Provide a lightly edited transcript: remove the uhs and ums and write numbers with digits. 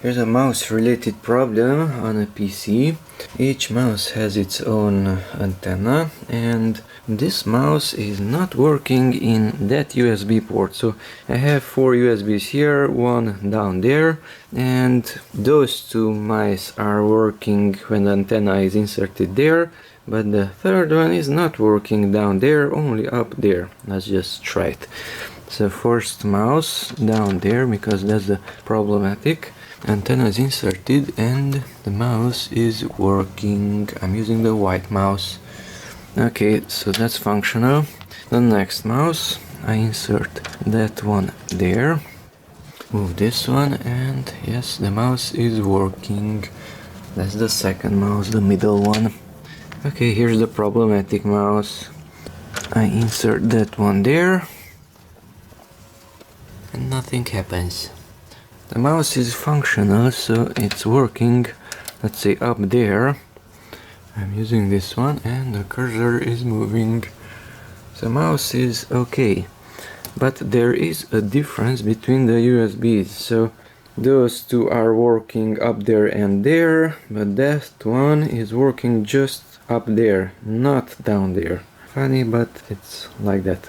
Here's a mouse related problem on a PC. Each mouse has its own antenna, and this mouse is not working in that USB port. So I have 4 USBs here, one down there, and those two mice are working when the antenna is inserted there, but the third one is not working down there, only up there. Let's just try it. So first mouse down there, because that's the problematic. Antenna is inserted and the mouse is working. I'm using the white mouse. Okay, so that's functional. The next mouse, I insert that one there, move this one, and yes, the mouse is working. That's the second mouse, the middle one. Okay, here's the problematic mouse. I insert that one there and nothing happens. The mouse is functional, so it's working, let's say up there. I'm using this one and the cursor is moving. The mouse is okay, but there is a difference between the USBs. So those two are working up there and there, but that one is working just up there, not down there. Funny, but it's like that.